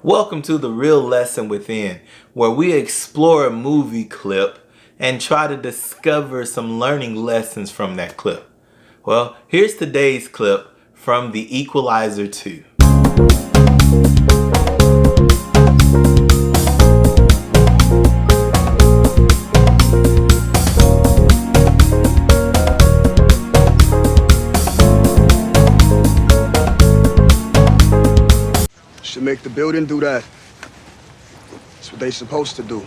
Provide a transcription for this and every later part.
Welcome to The Real Lesson Within, where we explore a movie clip and try to discover some learning lessons from that clip. Well, here's today's clip from The Equalizer 2. Should make the building do that. That's what they supposed to do.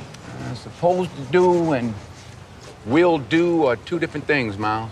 Supposed to do and will do are two different things, Miles.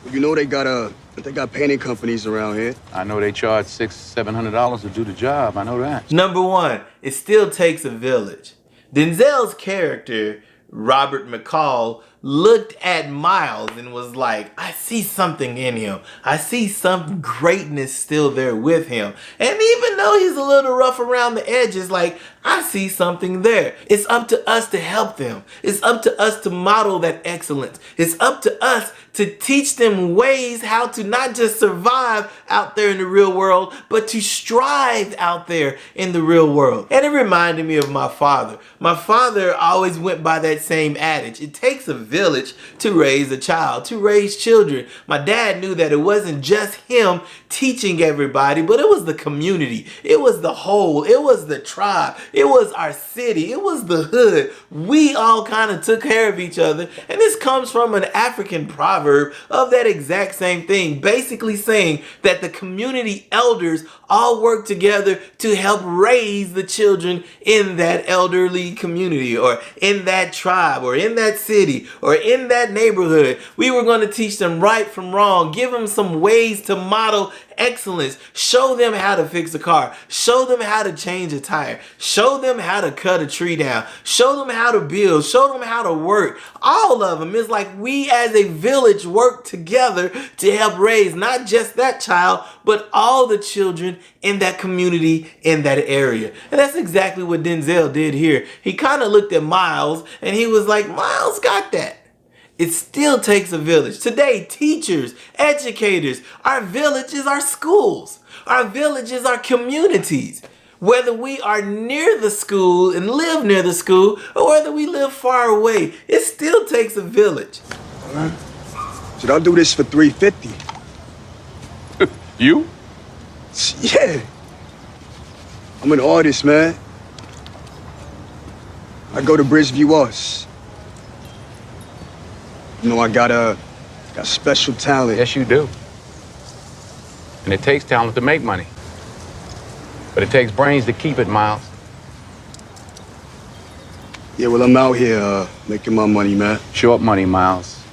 You know they got painting companies around here. I know they charge $600-700 to do the job. I know that. Number one, it still takes a village. Denzel's character, Robert McCall, looked at Miles and was like, I see something in him. I see some greatness still there with him. And even though he's a little rough around the edges, like, I see something there. It's up to us to help them. It's up to us to model that excellence. It's up to us to teach them ways how to not just survive out there in the real world, but to strive out there in the real world. And it reminded me of my father. My father always went by that same adage. It takes a village to raise a child, to raise children. My dad knew that it wasn't just him teaching everybody, but it was the community. It was the whole. It was the tribe. It was our city. It was the hood. We all kind of took care of each other. And this comes from an African proverb of that exact same thing, basically saying that the community elders all work together to help raise the children in that elderly community, or in that tribe, or in that city, or in that neighborhood. We were going to teach them right from wrong, give them some ways to model excellence, show them how to fix a car, show them how to change a tire, show them how to cut a tree down, show them how to build, show them how to work. All of them. It's like we as a village work together to help raise not just that child, but all the children in that community, in that area. And that's exactly what Denzel did here. He kind of looked at Miles and he was like, Miles got that. It still takes a village. Today, teachers, educators, our villages are schools. Our villages are communities. Whether we are near the school and live near the school, or whether we live far away, it still takes a village. Should I do this for $350? You? Yeah. I'm an artist, man. I go to Bridgeview Arts. You know, I got special talent. Yes, you do. And it takes talent to make money. But it takes brains to keep it, Miles. Yeah, well, I'm out here making my money, man. Short money, Miles.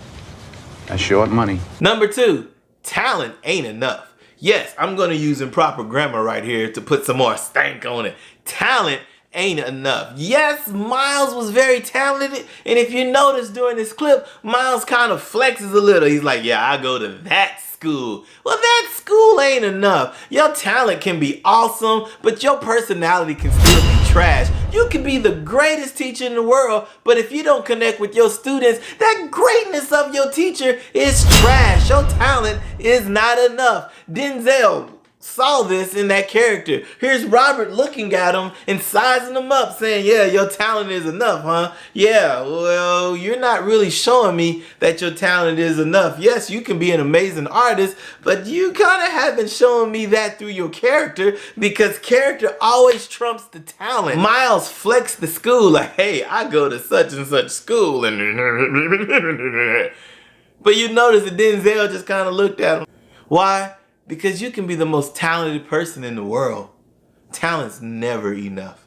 That's short money. Number two, talent ain't enough. Yes, I'm going to use improper grammar right here to put some more stank on it. Talent ain't enough. Yes, Miles was very talented, and if you notice during this clip, Miles kind of flexes a little. He's like, yeah, I go to that school. Well, that school ain't enough. Your talent can be awesome, but your personality can still be trash. You can be the greatest teacher in the world, but if you don't connect with your students, that greatness of your teacher is trash. Your talent is not enough. Denzel saw this in that character. Here's Robert looking at him and sizing him up, saying, yeah, your talent is enough, huh? Yeah, well, you're not really showing me that your talent is enough. Yes, you can be an amazing artist, but you kind of haven't shown me that through your character, because character always trumps the talent. Miles flexed the school like, hey, I go to such and such school, and but you notice that Denzel just kind of looked at him. Why? Because you can be the most talented person in the world. Talent's never enough.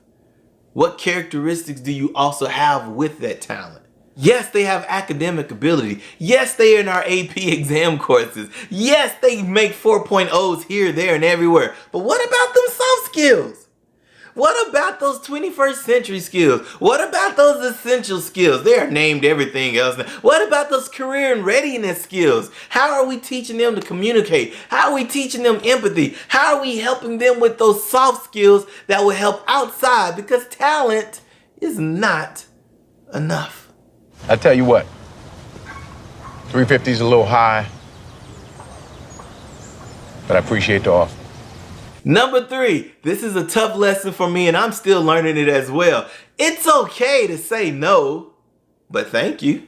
What characteristics do you also have with that talent? Yes, they have academic ability. Yes, they are in our AP exam courses. Yes, they make 4.0s here, there, and everywhere. But what about them soft skills? What about those 21st century skills? What about those essential skills? They are named everything else now. What about those career and readiness skills? How are we teaching them to communicate? How are we teaching them empathy? How are we helping them with those soft skills that will help outside? Because talent is not enough. I tell you what, 350 is a little high, but I appreciate the offer. Number 3, this is a tough lesson for me and I'm still learning it as well. It's okay to say no, but thank you.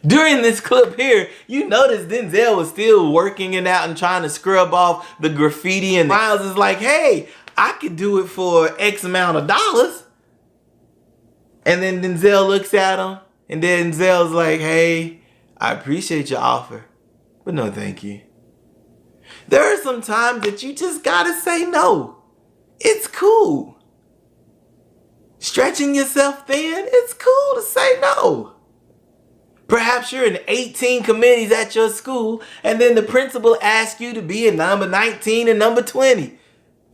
During this clip here, you notice Denzel was still working it out and trying to scrub off the graffiti, and Miles is like, hey, I could do it for X amount of dollars. And then Denzel looks at him and Denzel's like, hey, I appreciate your offer, but no thank you. There are some times that you just gotta say no. It's cool. Stretching yourself thin, it's cool to say no. Perhaps you're in 18 committees at your school and then the principal asks you to be in number 19 and number 20.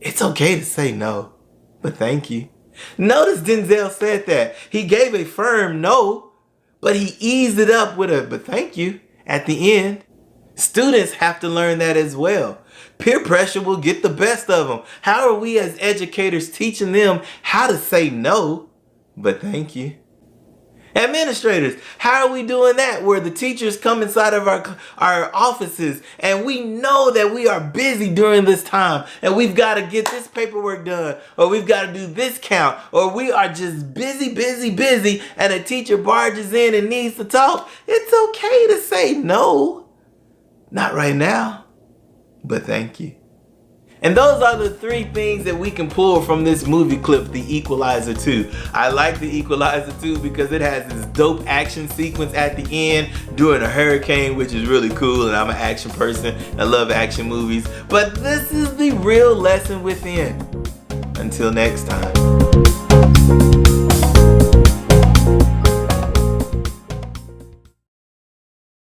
It's okay to say no, but thank you. Notice Denzel said that. He gave a firm no, but he eased it up with a but thank you at the end. Students have to learn that as well. Peer pressure will get the best of them. How are we as educators teaching them how to say no, but thank you? Administrators, how are we doing that where the teachers come inside of our offices and we know that we are busy during this time and we've got to get this paperwork done or we've got to do this count or we are just busy and a teacher barges in and needs to talk? It's okay to say no. Not right now, but thank you. And those are the 3 things that we can pull from this movie clip, The Equalizer 2. I like The Equalizer 2 because it has this dope action sequence at the end during a hurricane, which is really cool, and I'm an action person. I love action movies. But this is the real lesson within. Until next time.